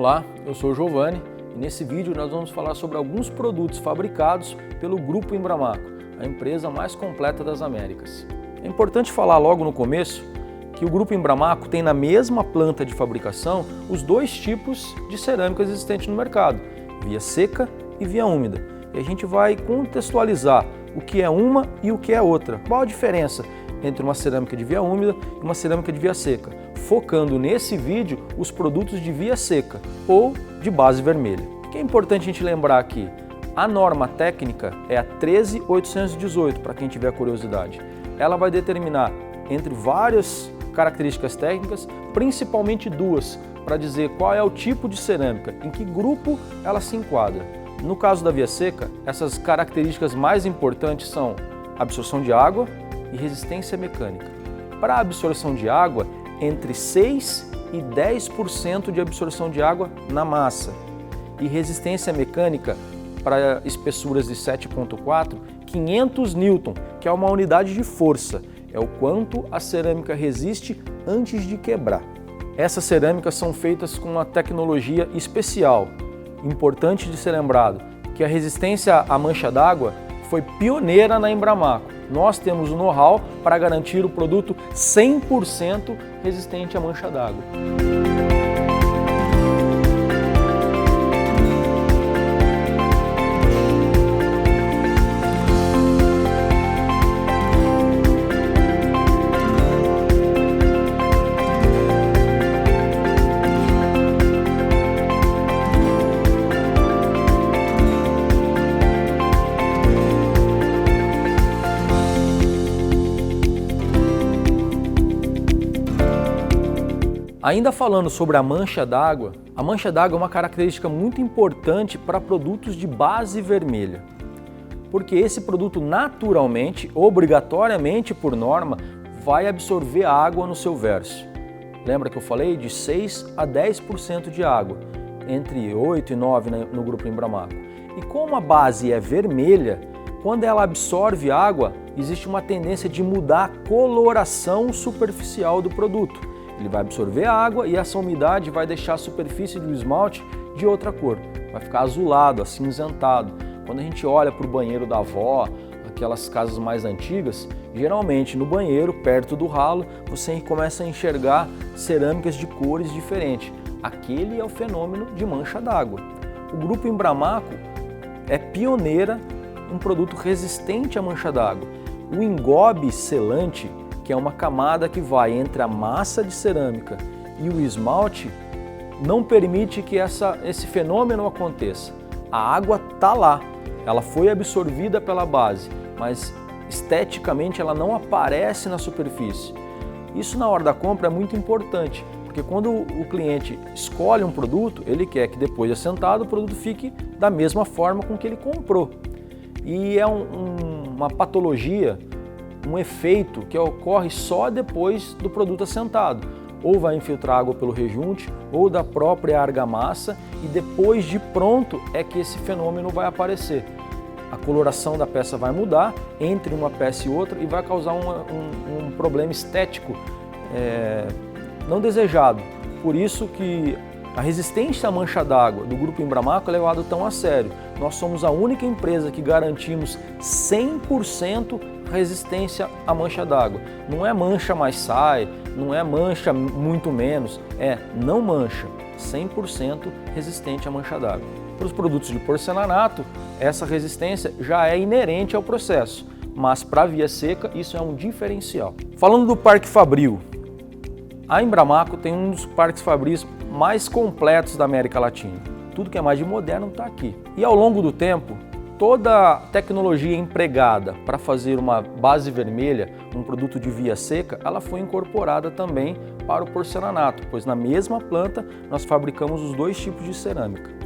Olá, eu sou o Giovanni e nesse vídeo nós vamos falar sobre alguns produtos fabricados pelo Grupo Embramaco, a empresa mais completa das Américas. É importante falar logo no começo que o Grupo Embramaco tem na mesma planta de fabricação os dois tipos de cerâmicas existentes no mercado, via seca e via úmida. E a gente vai contextualizar o que é uma e o que é outra. Qual a diferença entre uma cerâmica de via úmida e uma cerâmica de via seca, focando nesse vídeo os produtos de via seca ou de base vermelha. O que é importante a gente lembrar aqui? A norma técnica é a 13818, para quem tiver curiosidade. Ela vai determinar entre várias características técnicas, principalmente duas, para dizer qual é o tipo de cerâmica, em que grupo ela se enquadra. No caso da via seca, essas características mais importantes são absorção de água e resistência mecânica. Para a absorção de água, entre 6 e 10% de absorção de água na massa. E resistência mecânica para espessuras de 7,4, 500 Newton, que é uma unidade de força. É o quanto a cerâmica resiste antes de quebrar. Essas cerâmicas são feitas com uma tecnologia especial. Importante de ser lembrado que a resistência à mancha d'água foi pioneira na Embramaco. Nós temos o know-how para garantir o produto 100% resistente à mancha d'água. Ainda falando sobre a mancha d'água é uma característica muito importante para produtos de base vermelha, porque esse produto naturalmente, obrigatoriamente por norma, vai absorver água no seu verso. Lembra que eu falei de 6 a 10% de água, entre 8 e 9 no Grupo Embramaco. E como a base é vermelha, quando ela absorve água, existe uma tendência de mudar a coloração superficial do produto. Ele vai absorver a água e essa umidade vai deixar a superfície do esmalte de outra cor. Vai ficar azulado, acinzentado. Quando a gente olha para o banheiro da avó, aquelas casas mais antigas, geralmente no banheiro, perto do ralo, você começa a enxergar cerâmicas de cores diferentes. Aquele é o fenômeno de mancha d'água. O Grupo Embramaco é pioneira em um produto resistente à mancha d'água. O engobe selante, que é uma camada que vai entre a massa de cerâmica e o esmalte, não permite que esse fenômeno aconteça. A água está lá, ela foi absorvida pela base, mas esteticamente ela não aparece na superfície. Isso na hora da compra é muito importante, porque quando o cliente escolhe um produto, ele quer que depois de assentado o produto fique da mesma forma com que ele comprou. E é uma patologia, um efeito que ocorre só depois do produto assentado. Ou vai infiltrar água pelo rejunte ou da própria argamassa e depois de pronto é que esse fenômeno vai aparecer. A coloração da peça vai mudar entre uma peça e outra e vai causar um problema estético não desejado. Por isso que a resistência à mancha d'água do Grupo Embramaco é levado tão a sério. Nós somos a única empresa que garantimos 100% resistência à mancha d'água. Não é mancha mais sai, não é mancha muito menos, não mancha, 100% resistente à mancha d'água. Para os produtos de porcelanato, essa resistência já é inerente ao processo, mas para a via seca isso é um diferencial. Falando do Parque Fabril, a Embramaco tem um dos parques fabris mais completos da América Latina. Tudo que é mais de moderno está aqui. E ao longo do tempo, toda a tecnologia empregada para fazer uma base vermelha, um produto de via seca, ela foi incorporada também para o porcelanato, pois na mesma planta nós fabricamos os dois tipos de cerâmica.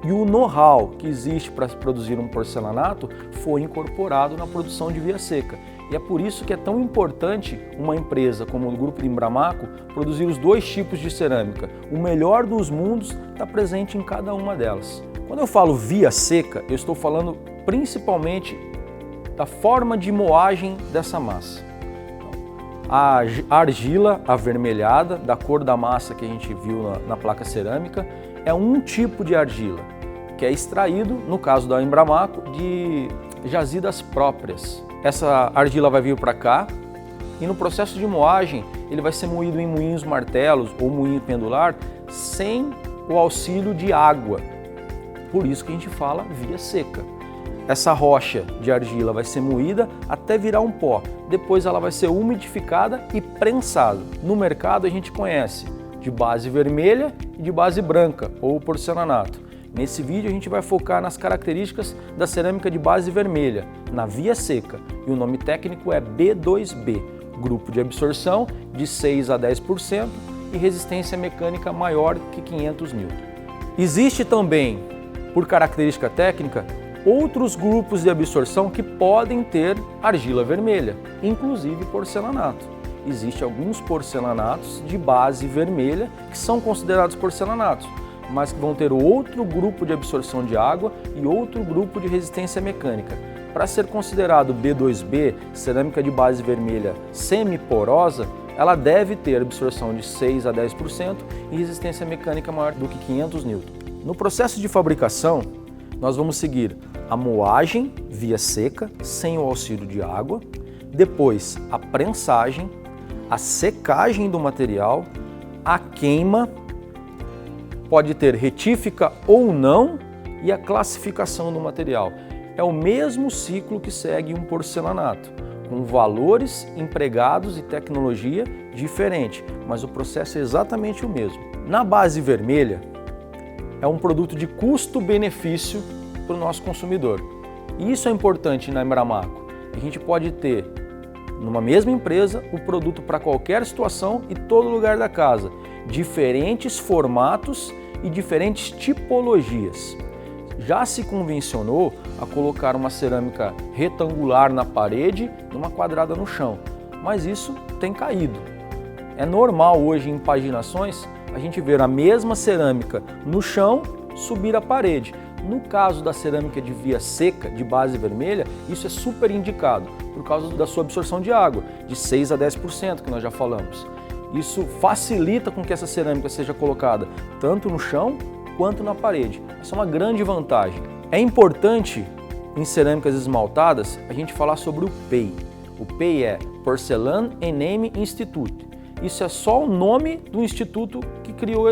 E o know-how que existe para produzir um porcelanato foi incorporado na produção de via seca. E é por isso que é tão importante uma empresa como o Grupo Embramaco produzir os dois tipos de cerâmica. O melhor dos mundos está presente em cada uma delas. Quando eu falo via seca, eu estou falando principalmente da forma de moagem dessa massa. A argila avermelhada, da cor da massa que a gente viu na placa cerâmica, é um tipo de argila, que é extraído, no caso da Embramaco, de jazidas próprias. Essa argila vai vir para cá e no processo de moagem ele vai ser moído em moinhos martelos ou moinho pendular sem o auxílio de água. Por isso que a gente fala via seca. Essa rocha de argila vai ser moída até virar um pó. Depois ela vai ser umidificada e prensada. No mercado a gente conhece de base vermelha e de base branca ou porcelanato. Nesse vídeo a gente vai focar nas características da cerâmica de base vermelha, na via seca, e o nome técnico é B2B, grupo de absorção de 6 a 10% e resistência mecânica maior que 500 N. Existe também, por característica técnica, outros grupos de absorção que podem ter argila vermelha, inclusive porcelanato. Existem alguns porcelanatos de base vermelha que são considerados porcelanatos, mas que vão ter outro grupo de absorção de água e outro grupo de resistência mecânica. Para ser considerado B2B, cerâmica de base vermelha semiporosa, ela deve ter absorção de 6 a 10% e resistência mecânica maior do que 500 N. No processo de fabricação, nós vamos seguir a moagem via seca, sem o auxílio de água, depois a prensagem, a secagem do material, a queima, pode ter retífica ou não, e a classificação do material. É o mesmo ciclo que segue um porcelanato, com valores empregados e tecnologia diferente, mas o processo é exatamente o mesmo. Na base vermelha, é um produto de custo-benefício para o nosso consumidor. E isso é importante na Embramaco. A gente pode ter, numa mesma empresa, o produto para qualquer situação e todo lugar da casa, diferentes formatos e diferentes tipologias. Já se convencionou a colocar uma cerâmica retangular na parede e uma quadrada no chão, mas isso tem caído. É normal hoje em paginações a gente ver a mesma cerâmica no chão subir a parede. No caso da cerâmica de via seca, de base vermelha, isso é super indicado por causa da sua absorção de água, de 6 a 10% que nós já falamos. Isso facilita com que essa cerâmica seja colocada tanto no chão quanto na parede. Essa é uma grande vantagem. É importante, em cerâmicas esmaltadas, a gente falar sobre o PEI. O PEI é Porcelain and Name Institute. Isso é só o nome do instituto que criou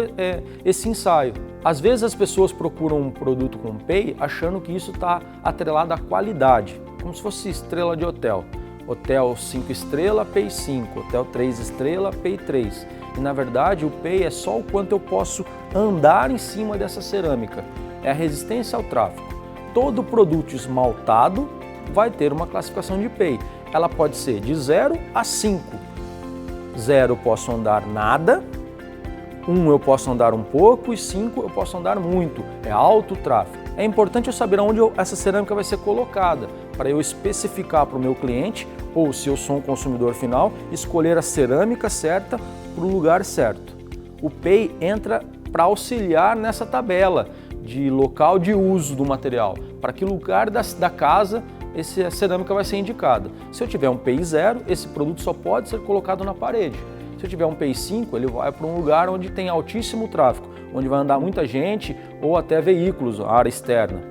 esse ensaio. Às vezes as pessoas procuram um produto com PEI achando que isso está atrelado à qualidade, como se fosse estrela de hotel. Hotel 5 estrelas, PEI 5, hotel 3 estrelas, PEI 3. E na verdade o PEI é só o quanto eu posso andar em cima dessa cerâmica. É a resistência ao tráfego. Todo produto esmaltado vai ter uma classificação de PEI. Ela pode ser de 0 a 5. 0 eu posso andar nada, 1 eu posso andar um pouco e 5 eu posso andar muito. É alto tráfego. É importante eu saber onde essa cerâmica vai ser colocada, para eu especificar para o meu cliente, ou se eu sou um consumidor final, escolher a cerâmica certa para o lugar certo. O PEI entra para auxiliar nessa tabela de local de uso do material, para que lugar da casa essa cerâmica vai ser indicada. Se eu tiver um PEI 0, esse produto só pode ser colocado na parede. Se eu tiver um PEI 5, ele vai para um lugar onde tem altíssimo tráfego, onde vai andar muita gente ou até veículos, a área externa.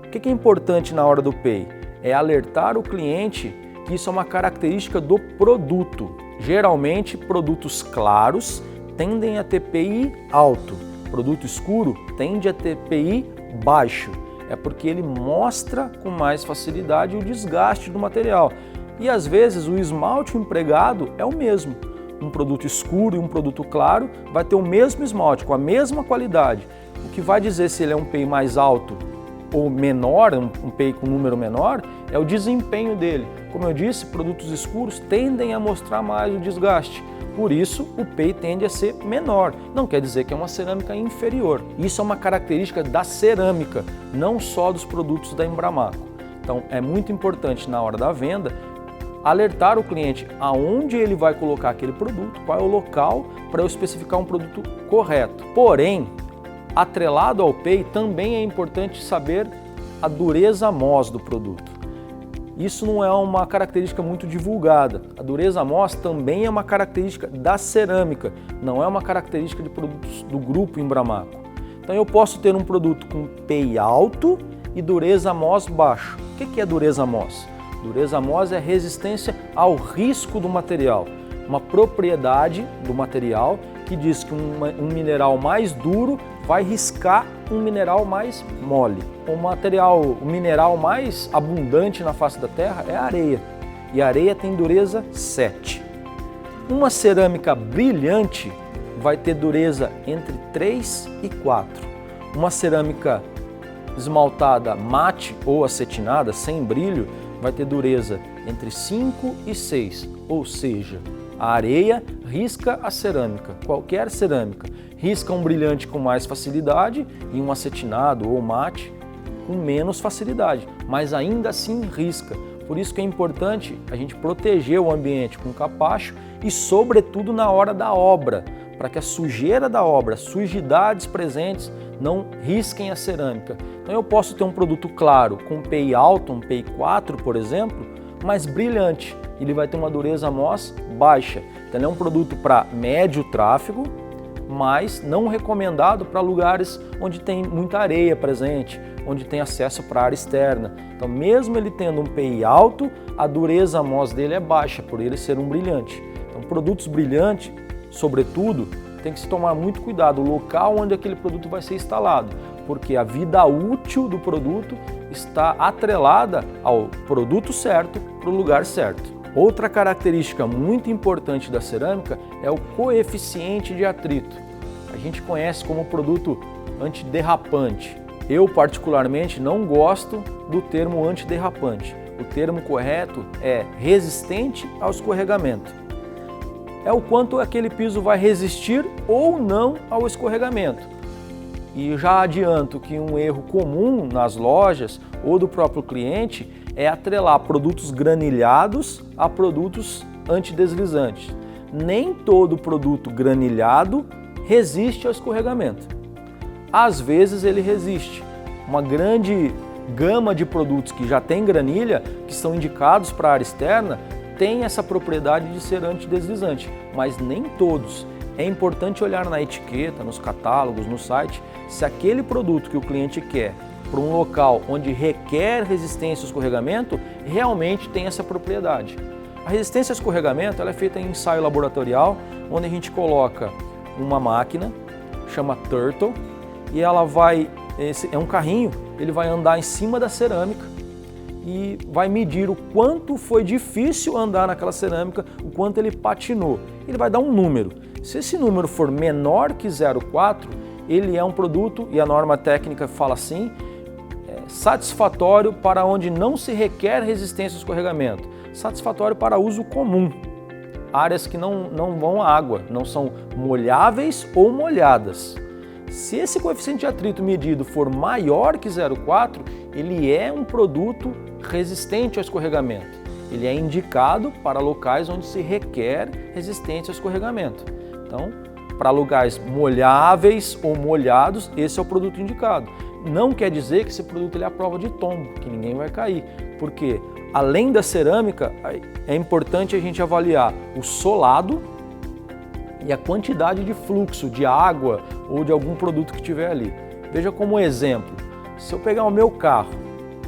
O que é importante na hora do PEI? É alertar o cliente que isso é uma característica do produto. Geralmente, produtos claros tendem a ter PEI alto, produto escuro tende a ter PEI baixo. É porque ele mostra com mais facilidade o desgaste do material. E às vezes o esmalte empregado é o mesmo. Um produto escuro e um produto claro vai ter o mesmo esmalte, com a mesma qualidade. O que vai dizer se ele é um PEI mais alto ou menor, um PEI com número menor, é o desempenho dele. Como eu disse, produtos escuros tendem a mostrar mais o desgaste. Por isso, o PEI tende a ser menor. Não quer dizer que é uma cerâmica inferior. Isso é uma característica da cerâmica, não só dos produtos da Embramaco. Então, é muito importante na hora da venda alertar o cliente aonde ele vai colocar aquele produto, qual é o local para eu especificar um produto correto. Porém, atrelado ao PEI, também é importante saber a dureza MOS do produto. Isso não é uma característica muito divulgada. A dureza MOS também é uma característica da cerâmica, não é uma característica de produtos do grupo Embramaco. Então eu posso ter um produto com PI alto e dureza MOS baixo. O que é dureza MOS? Dureza MOS é resistência ao risco do material, uma propriedade do material que diz que um mineral mais duro vai riscar um mineral mais mole. O mineral mais abundante na face da Terra é a areia, e a areia tem dureza 7. Uma cerâmica brilhante vai ter dureza entre 3 e 4. Uma cerâmica esmaltada mate ou acetinada, sem brilho, vai ter dureza entre 5 e 6, ou seja, a areia risca a cerâmica, qualquer cerâmica, risca um brilhante com mais facilidade e um acetinado ou mate com menos facilidade, mas ainda assim risca. Por isso que é importante a gente proteger o ambiente com capacho e sobretudo na hora da obra, para que a sujeira da obra, sujidades presentes, não risquem a cerâmica. Então eu posso ter um produto claro com PI alto, um PI 4, por exemplo, mas brilhante. Ele vai ter uma dureza MOS baixa. Então ele é um produto para médio tráfego, mas não recomendado para lugares onde tem muita areia presente, onde tem acesso para a área externa. Então mesmo ele tendo um PI alto, a dureza MOS dele é baixa, por ele ser um brilhante. Então produtos brilhantes, sobretudo, tem que se tomar muito cuidado o local onde aquele produto vai ser instalado, porque a vida útil do produto está atrelada ao produto certo para o lugar certo. Outra característica muito importante da cerâmica é o coeficiente de atrito. A gente conhece como produto antiderrapante. Eu particularmente não gosto do termo antiderrapante. O termo correto é resistente ao escorregamento. É o quanto aquele piso vai resistir ou não ao escorregamento. E já adianto que um erro comum nas lojas ou do próprio cliente é atrelar produtos granilhados a produtos antideslizantes. Nem todo produto granilhado resiste ao escorregamento. Às vezes ele resiste. Uma grande gama de produtos que já tem granilha, que são indicados para a área externa, tem essa propriedade de ser antideslizante, mas nem todos. É importante olhar na etiqueta, nos catálogos, no site, se aquele produto que o cliente quer para um local onde requer resistência ao escorregamento realmente tem essa propriedade. A resistência ao escorregamento ela é feita em ensaio laboratorial, onde a gente coloca uma máquina, chama Turtle, e ela vai, é um carrinho, ele vai andar em cima da cerâmica e vai medir o quanto foi difícil andar naquela cerâmica, o quanto ele patinou. Ele vai dar um número. Se esse número for menor que 0,4, ele é um produto, e a norma técnica fala assim, satisfatório para onde não se requer resistência ao escorregamento, satisfatório para uso comum, áreas que não vão à água, não são molháveis ou molhadas. Se esse coeficiente de atrito medido for maior que 0,4, ele é um produto resistente ao escorregamento. Ele é indicado para locais onde se requer resistência ao escorregamento. Então, para lugares molháveis ou molhados, esse é o produto indicado. Não quer dizer que esse produto ele é a prova de tombo, que ninguém vai cair, porque além da cerâmica, é importante a gente avaliar o solado e a quantidade de fluxo de água ou de algum produto que tiver ali. Veja como exemplo, se eu pegar o meu carro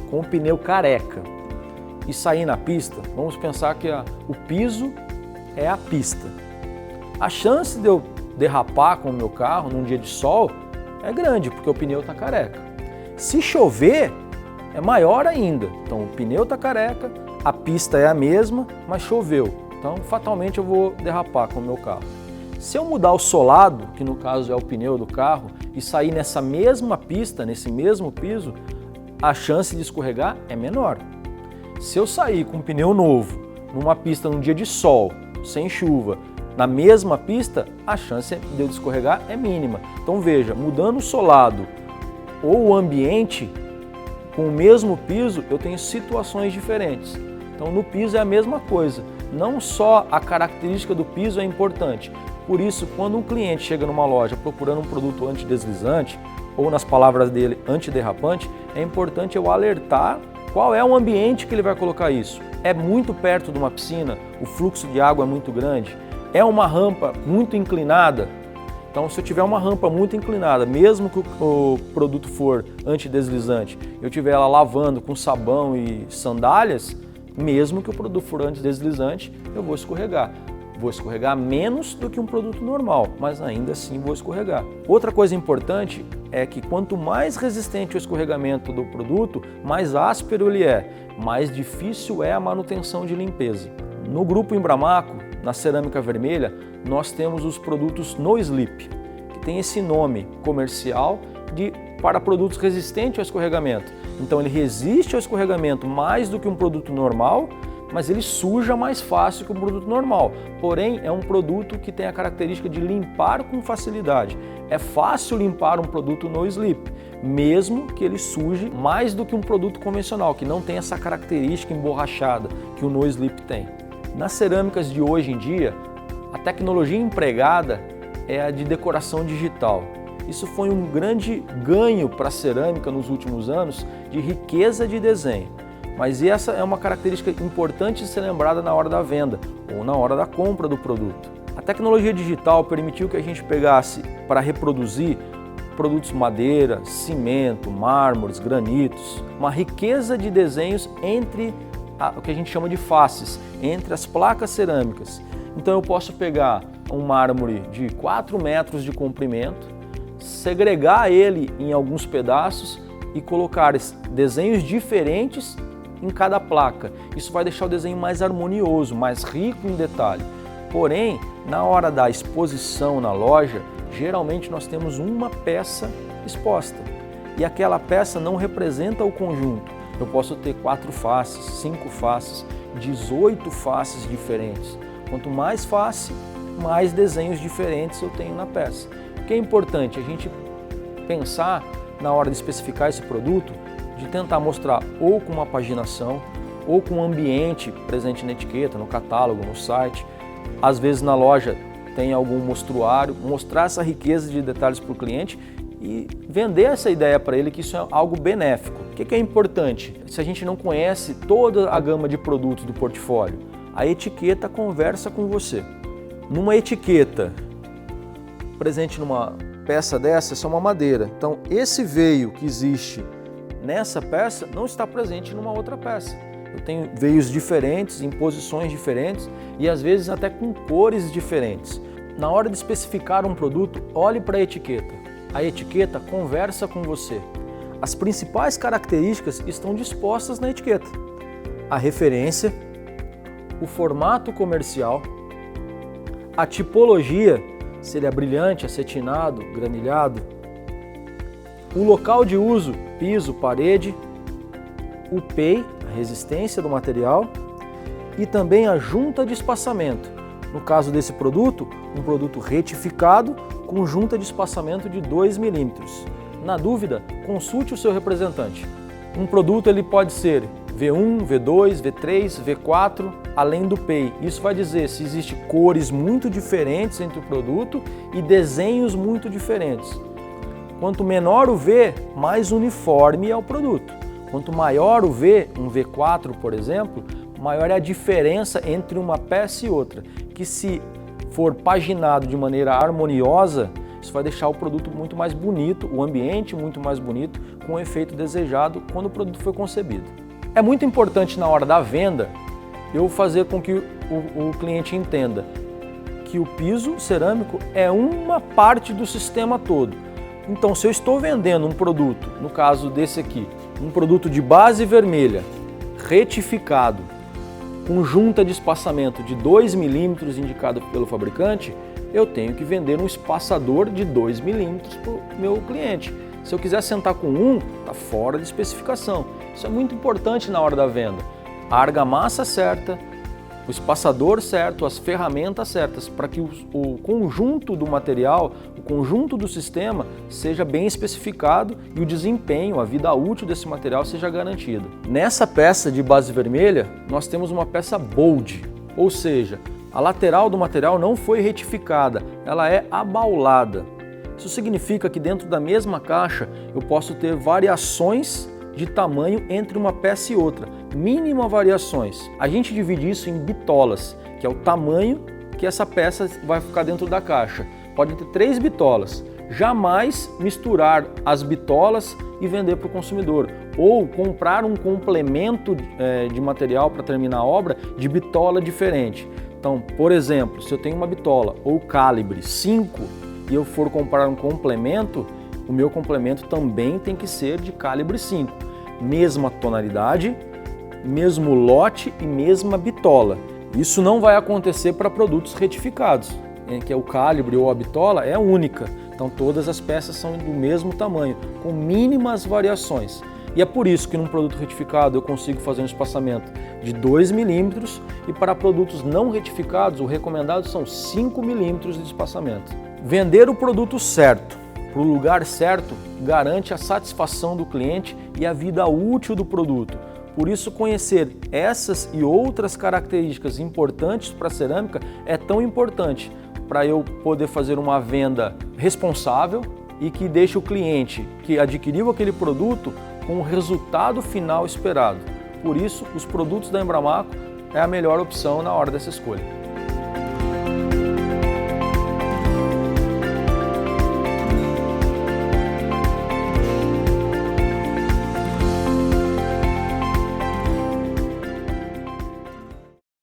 com o pneu careca e sair na pista, vamos pensar que o piso é a pista. A chance de eu derrapar com o meu carro num dia de sol é grande, porque o pneu está careca. Se chover, é maior ainda. Então o pneu está careca, a pista é a mesma, mas choveu. Então fatalmente eu vou derrapar com o meu carro. Se eu mudar o solado, que no caso é o pneu do carro, e sair nessa mesma pista, nesse mesmo piso, a chance de escorregar é menor. Se eu sair com um pneu novo, numa pista num dia de sol, sem chuva, na mesma pista, a chance de eu escorregar é mínima. Então veja, mudando o solado ou o ambiente, com o mesmo piso, eu tenho situações diferentes. Então no piso é a mesma coisa. Não só a característica do piso é importante. Por isso, quando um cliente chega numa loja procurando um produto antideslizante, ou nas palavras dele, antiderrapante, é importante eu alertar qual é o ambiente que ele vai colocar isso. É muito perto de uma piscina, o fluxo de água é muito grande, é uma rampa muito inclinada. Então Então, se eu tiver uma rampa muito inclinada, mesmo que o produto for antideslizante, eu estiver ela lavando com sabão e sandálias, mesmo que o produto for antideslizante, eu vou escorregar. Vou escorregar menos do que um produto normal, mas ainda assim vou escorregar. Outra coisa importante é que quanto mais resistente o escorregamento do produto, mais áspero ele é, mais difícil é a manutenção de limpeza. No grupo Embramaco, na cerâmica vermelha, nós temos os produtos No Slip, que tem esse nome comercial para produtos resistentes ao escorregamento. Então ele resiste ao escorregamento mais do que um produto normal, mas ele suja mais fácil que um produto normal. Porém, é um produto que tem a característica de limpar com facilidade. É fácil limpar um produto No Slip, mesmo que ele suje mais do que um produto convencional, que não tem essa característica emborrachada que o No Slip tem. Nas cerâmicas de hoje em dia, a tecnologia empregada é a de decoração digital. Isso foi um grande ganho para a cerâmica nos últimos anos de riqueza de desenho. Mas essa é uma característica importante de ser lembrada na hora da venda ou na hora da compra do produto. A tecnologia digital permitiu que a gente pegasse para reproduzir produtos madeira, cimento, mármores, granitos, uma riqueza de desenhos entre o que a gente chama de faces, entre as placas cerâmicas. Então eu posso pegar um mármore de 4 metros de comprimento, segregar ele em alguns pedaços e colocar desenhos diferentes em cada placa. Isso vai deixar o desenho mais harmonioso, mais rico em detalhe. Porém, na hora da exposição na loja, geralmente nós temos uma peça exposta e aquela peça não representa o conjunto. Eu posso ter 4 faces, 5 faces, 18 faces diferentes. Quanto mais face, mais desenhos diferentes eu tenho na peça. O que é importante? A gente pensar na hora de especificar esse produto, de tentar mostrar ou com uma paginação, ou com um ambiente presente na etiqueta, no catálogo, no site. Às vezes na loja tem algum mostruário, mostrar essa riqueza de detalhes para o cliente e vender essa ideia para ele que isso é algo benéfico. O que é importante? Se a gente não conhece toda a gama de produtos do portfólio, a etiqueta conversa com você. Numa etiqueta presente numa peça dessa, essa é uma madeira. Então esse veio que existe nessa peça não está presente numa outra peça. Eu tenho veios diferentes, em posições diferentes e às vezes até com cores diferentes. Na hora de especificar um produto, olhe para a etiqueta. A etiqueta conversa com você. As principais características estão dispostas na etiqueta. A referência, o formato comercial, a tipologia, se ele é brilhante, acetinado, granilhado, o local de uso, piso, parede, o PEI, a resistência do material e também a junta de espaçamento. No caso desse produto, um produto retificado com junta de espaçamento de 2 milímetros. Na dúvida, consulte o seu representante. Um produto ele pode ser V1, V2, V3, V4, além do PEI. Isso vai dizer se existem cores muito diferentes entre o produto e desenhos muito diferentes. Quanto menor o V, mais uniforme é o produto. Quanto maior o V, um V4 por exemplo, maior é a diferença entre uma peça e outra, que se for paginado de maneira harmoniosa, isso vai deixar o produto muito mais bonito, o ambiente muito mais bonito, com o efeito desejado quando o produto foi concebido. É muito importante na hora da venda eu fazer com que o cliente entenda que o piso cerâmico é uma parte do sistema todo. Então, se eu estou vendendo um produto, no caso desse aqui, um produto de base vermelha, retificado, com junta de espaçamento de 2 milímetros indicado pelo fabricante, eu tenho que vender um espaçador de 2 milímetros para o meu cliente. Se eu quiser sentar com um, está fora de especificação. Isso é muito importante na hora da venda. A argamassa certa, o espaçador certo, as ferramentas certas, para que o conjunto do material, o conjunto do sistema seja bem especificado e o desempenho, a vida útil desse material seja garantida. Nessa peça de base vermelha, nós temos uma peça bold, ou seja, a lateral do material não foi retificada, ela é abaulada. Isso significa que dentro da mesma caixa eu posso ter variações de tamanho entre uma peça e outra, mínimas variações. A gente divide isso em bitolas, que é o tamanho que essa peça vai ficar dentro da caixa. podem ter 3 bitolas. Jamais misturar as bitolas e vender para o consumidor, ou comprar um complemento de material para terminar a obra de bitola diferente. Então, por exemplo, se eu tenho uma bitola ou calibre 5 e eu for comprar um complemento, o meu complemento também tem que ser de calibre 5. Mesma tonalidade, mesmo lote e mesma bitola. Isso não vai acontecer para produtos retificados, em que o calibre ou a bitola é única. Então todas as peças são do mesmo tamanho, com mínimas variações. E é por isso que num produto retificado eu consigo fazer um espaçamento de 2 milímetros e para produtos não retificados o recomendado são 5 milímetros de espaçamento. Vender o produto certo para o lugar certo garante a satisfação do cliente e a vida útil do produto. Por isso, conhecer essas e outras características importantes para a cerâmica é tão importante para eu poder fazer uma venda responsável e que deixe o cliente que adquiriu aquele produto com o resultado final esperado. Por isso, os produtos da Embramaco é a melhor opção na hora dessa escolha.